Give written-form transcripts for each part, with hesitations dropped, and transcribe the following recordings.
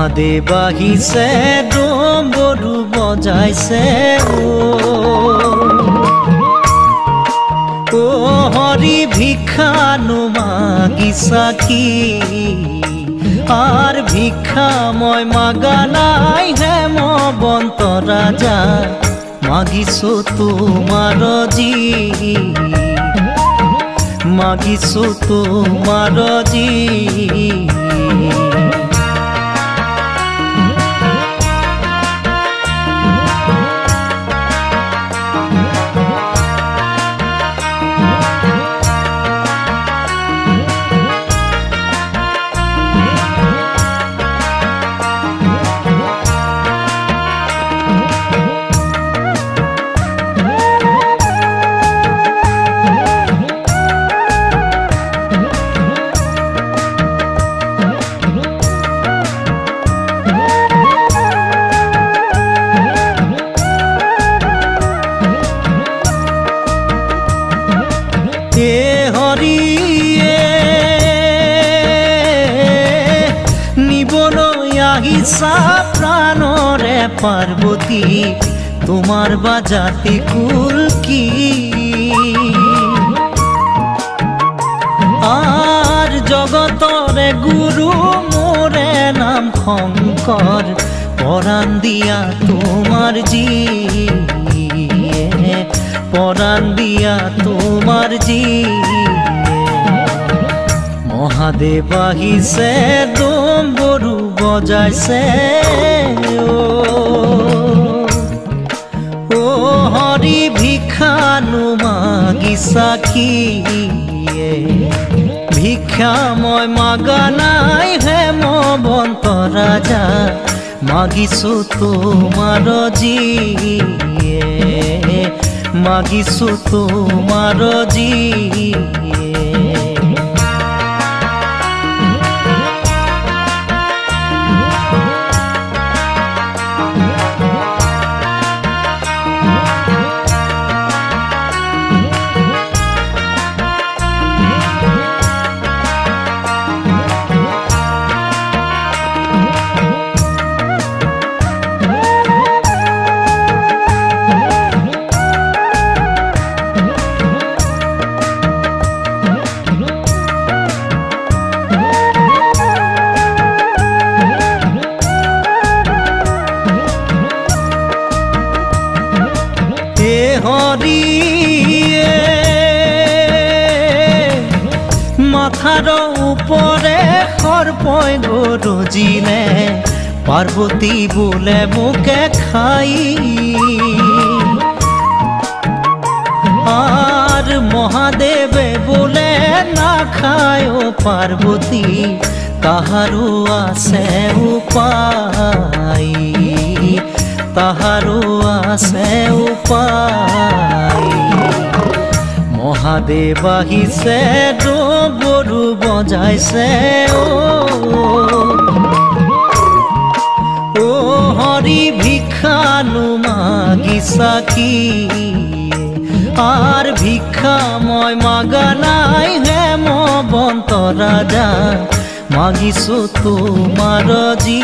মহাদেৱ আহিছে ডম্বৰু বজাইছে ও হৰি ভিক্ষানো মাগিছা কি আর ভিক্ষা মই মাগা নাই হেমবন্ত রাজা মাগিছো তোমার জি মাগিছো তোমার জি প্রাণরে পার্বতী তোমার বাজাতে কুল কি আর জগতরে গুরু মোরে নাম শঙ্কর পরাণ দিয়া তোমার জি পরাণ দিয়া তোমার জি মহাদেৱ আহিছে ডম্বৰু বজাইছে ও হৰি ভিক্ষানো মাগিছা কি ভিক্ষা মই মাগা নাই হেমবন্ত ৰাজা মাগিছো তোমাৰ জি মাগিছো তোমাৰ জি মাথার উপরে সর্পই গরজিলে পার্বতী বোলে মোকে খাই আর মহাদেবে বোলে না খায় পার্বতী তাহারও আছে উপায় তাহারও আছে উপায় মহাদেৱ আহিছে ডম্বৰু বজাইছে ও হৰি ভিক্ষানো মাগিছা কি আৰ ভিক্ষা মই মাগা নাই হেমবন্ত ৰাজা মাগিছো তোমাৰ জি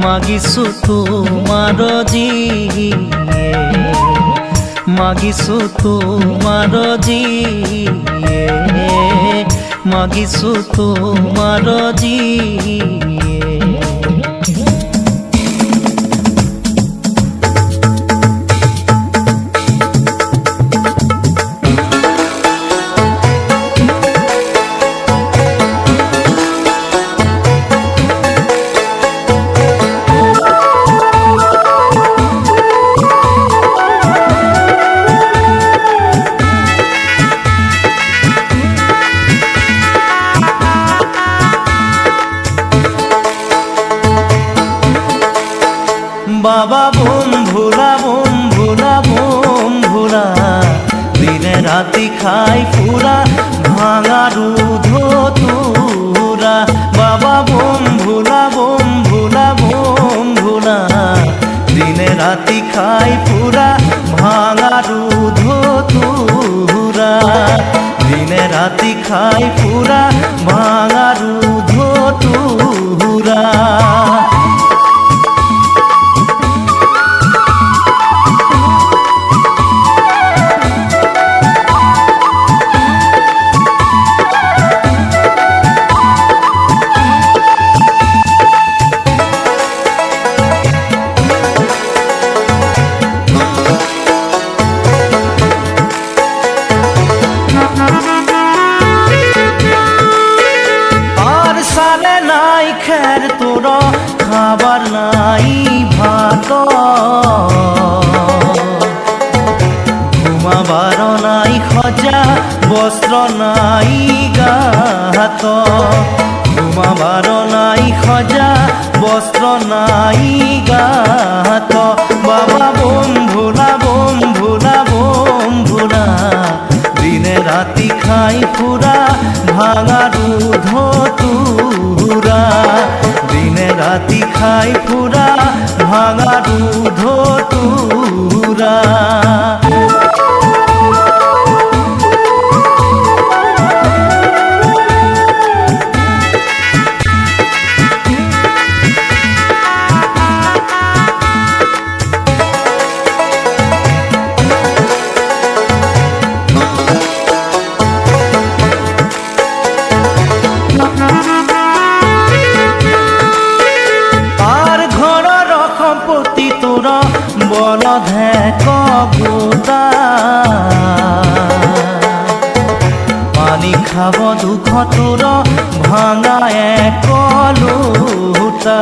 মাগিছো তোমাৰ জি মাগিছো তোমাৰ জি মাগিছো তোমাৰ জি বাবা বোম ভোলা দিনে রাতি খাই ফুরা ভাঙারু ধতুরা বাবা বোম ভোলা দিনে রাতি খাই ফুরা ভাঙারু ধতুরা দিনে রাতি খাই ফুরা ভাঙারু ধতুরা হাত ঘুমাবার নাই সজা বস্ত্র নাই গাত ঘুমাবার নাই সজা বস্ত্র নাই গাত বাবা বোম ভোলা বোম ভোলা বোম ভোলা দিনে রাতি খাই ফুরা ভাঙা দুধ তুরা দিনে রাতি খাই ফুরা ভাঙা দুধ তুরা বলধে কগুতা পানি খাব দুখ তোর ভাঙা এক লোটা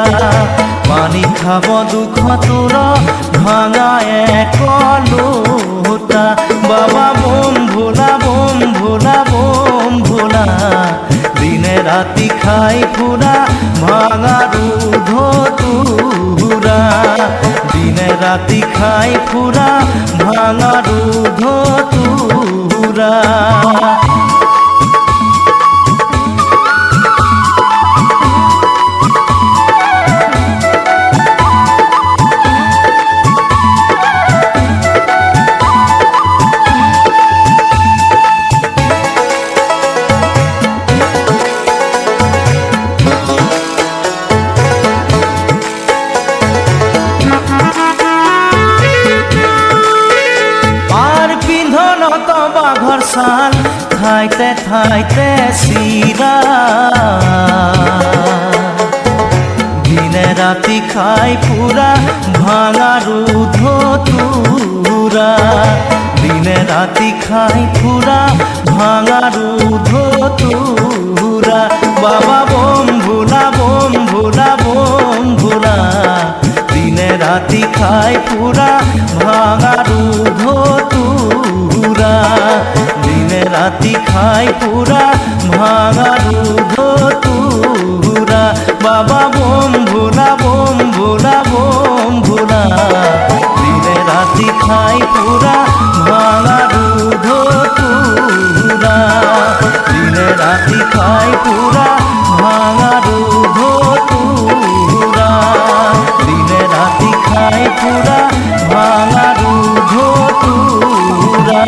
পানি খাব দুখ তোর ভাঙা এক লোটা বাবা বোম ভোলা বোম ভোলা বোম ভোলা দিনে রাতি খাই ফুরা ভাঙা দুধ তুরা দিনে রাতি খাই ফুরা ভাঙা দুধ তুরা বাঘর সাল খাইতে খাইতে সিরা দিনে রাতি খাই পুরা ভাঙা দুধ তুরা দিনে রাতি খাই পুরা ভাঙা দুধ তুরা বাবা বোম ভোলা বোম ভোলা বোম ভোলা দিনে রাতি খাই পুরা ভাঙা দুধ তুরা দিনে রাতি খাই পুরা ভাঙা দুধ তুরা বাবা বোম ভোলা বোম ভোলা বোম ভোলা দিনে রাতি খাই পুরা ভাঙা দুধ তুরা দিনে রাতি খাই পুরা ভাঙা দুধ তুরা দিনে রাতি খাই পুরা ভাঙা দুধ তুরা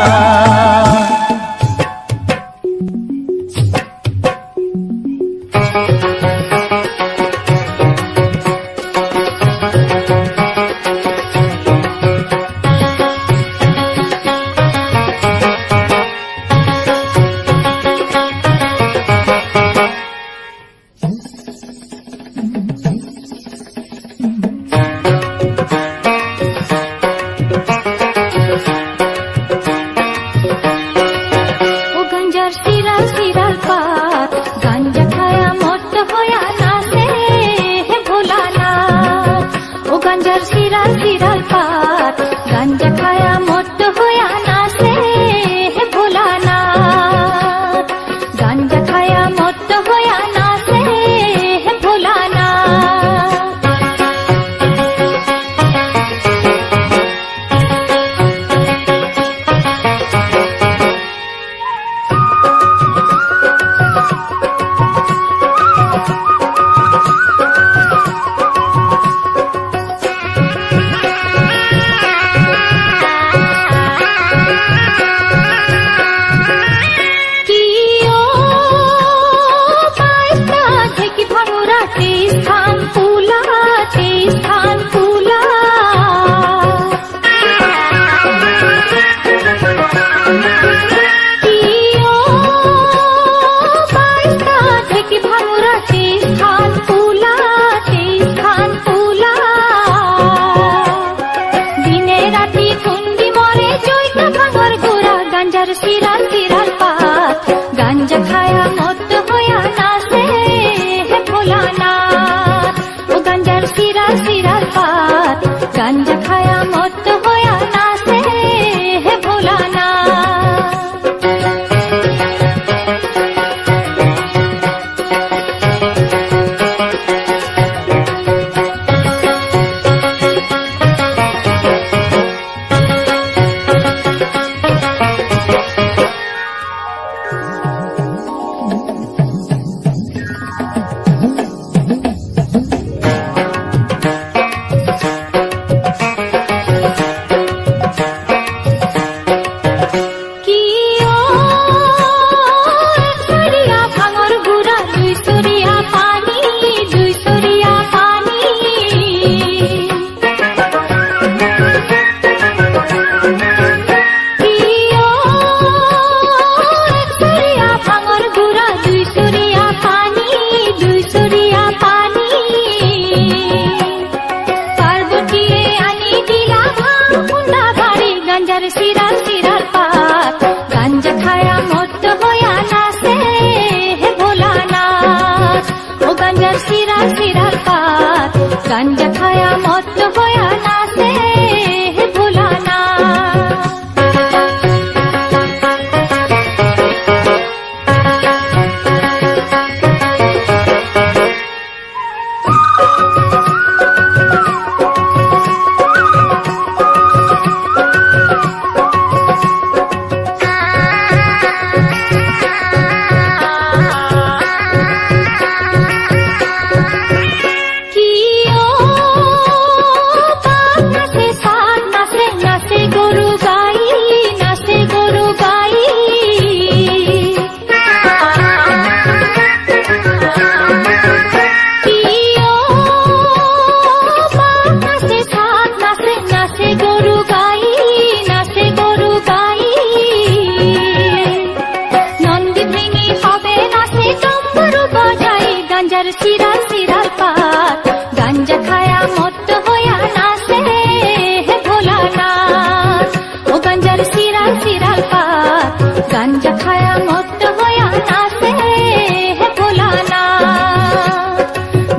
गांजा खाया मत होया नाचे है भोलाना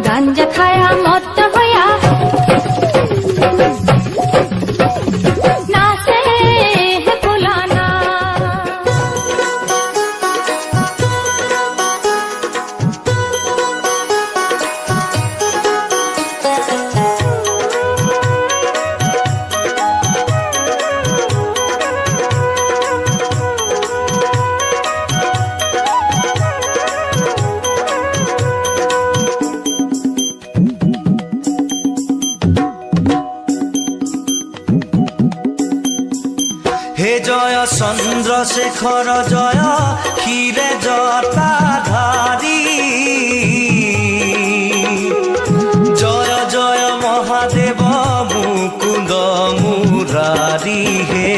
गांजा खाया मत होया नाचे है भोलाना हे जय चंद्रशेखर जय क्षीरे जटाधारी जय जय महादेव मुकुंद मुरारी हे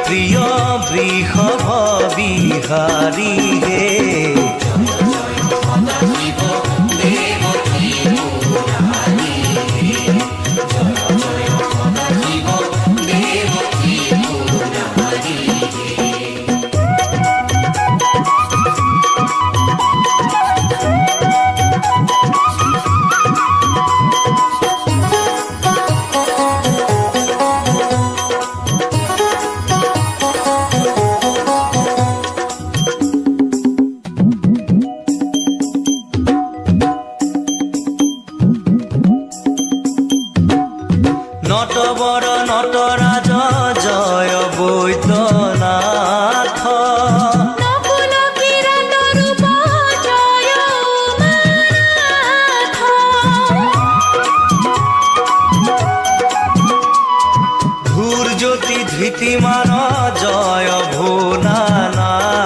प्रिय वृषभ बिहारी हे नटवर नटराज जय बैद्यनाथ नकुल किरात रूप जय उमानाथ धूर ज्योति धृतिमान जय भोलानाथ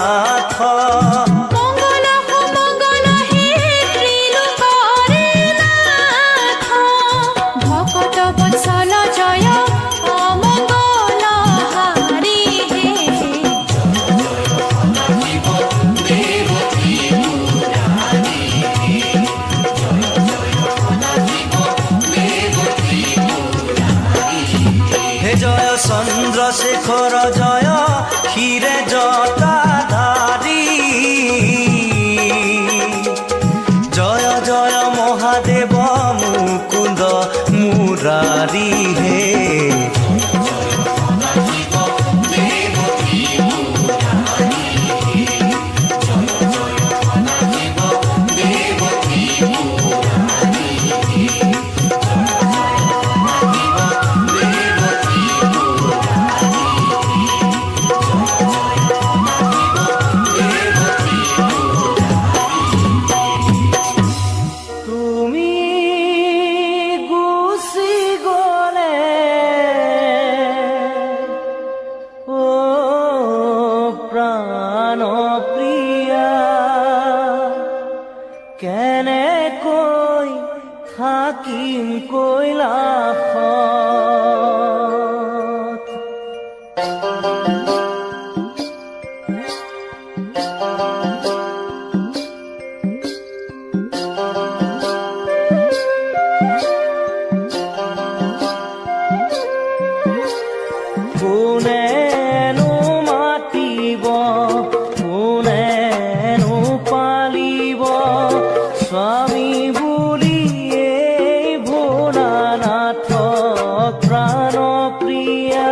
जय चंद्रशेखर जय क्षीरे जटाधारी जय जय महादेव मुकुंद मुरारी हे তুমি গুছি গলে কোনেনো মাতিব কোনেনো পালিব স্বামী বুলি এই ভোলানাথক প্ৰাণ প্ৰিয়া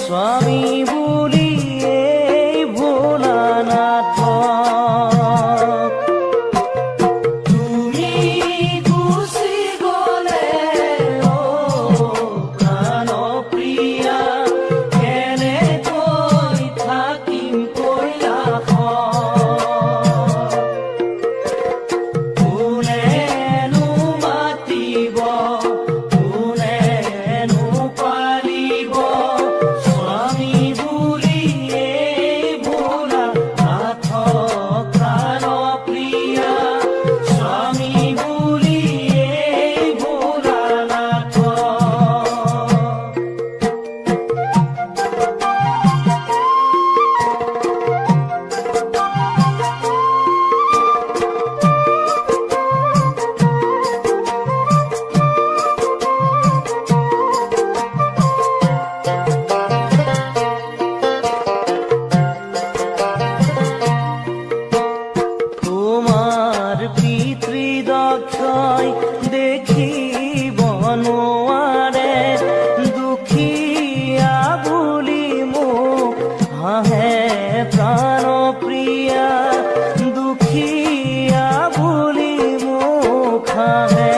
স্বামী বুলি এই ভোলানাথক তুমি গুচি গলে অ প্ৰাণ প্ৰিয়া কেনেকৈ থাকিম কৈলাশত কোনেনো মাতিব কোনেনো পালিব স্বামী বুলি এই ভোলানাথক প্ৰাণ প্ৰিয়া স্বামী বুলি এই ভোলানাথক তোমাৰ পিতৃদক্ষই দেখিব নোৱাৰে দুখীয়া বুলি মোক হাঁহে প্ৰাণ প্ৰিয়া দুখীয়া বুলি মোক হাঁহে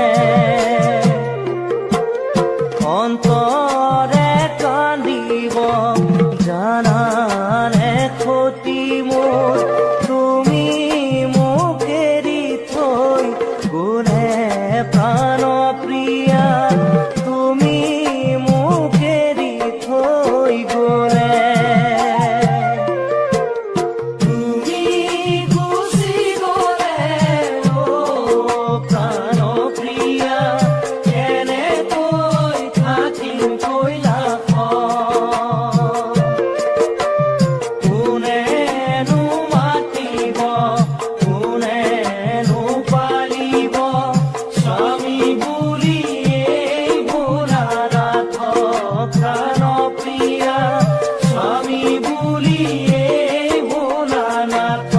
অন্তৰে কান্দিব জানানে ক্ষতি মোৰ তুমি মোক এৰি থৈ গ'লে প্ৰাণ প্ৰিয়া তুমি মোক এৰি থৈ গ'লে তুমি গুচি গ'লে অ প্ৰাণ প্ৰিয়া কেনেকৈ থাকিম কৈলাশত কোনেনো মাতিব কোনেনো পালিব স্বামী বুলি এই ভোলানাথক প্ৰাণ প্ৰিয়া স্বামী বুলি এই ভোলানাথক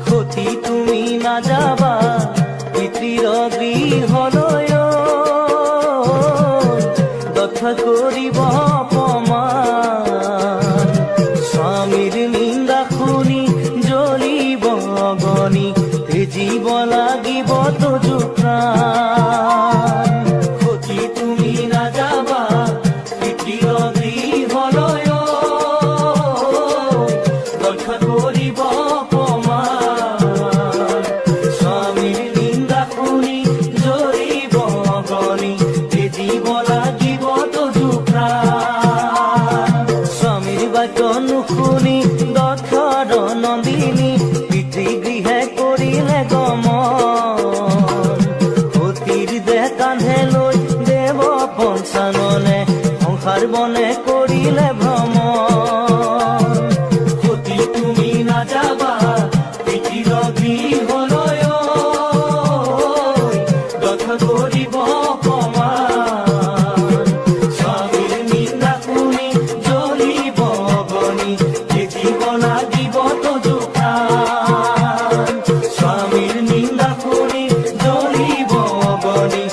সতী তুমি নাযাবা পিতৃৰ গৃহলৈ দক্ষ কৰিব অপমান স্বামীৰ নিন্দা শুনি জ্বলিব অগনি তেজিব লাগিব তোজো প্ৰাণ সতী তুমি নাযাবা পিতৃৰ গৃহলৈ দক্ষ কৰিব অপমান স্বামীৰ নিন্দা শুনি জ্বলিব অগনি তেজিব লাগিব তোজো প্ৰাণ স্বামীৰ বাক্য নুশুনি দক্ষৰ নন্দিনী পিতৃগৃহে কৰিলে গমন সতীৰ দেহ কান্ধে লৈ দেৱ পঞ্চাননে সংসাৰ বনে কৰিলে ভ্ৰমণ সতী তুমি নাযাবা পিতৃৰ গৃহলৈ দক্ষ কৰিব অপমান স্বামীৰ নিন্দা শুনি জ্বলিব অগনি তেজিব লাগিব তোজো প্ৰাণ স্বামীৰ নিন্দা শুনি জ্বলিব অগনি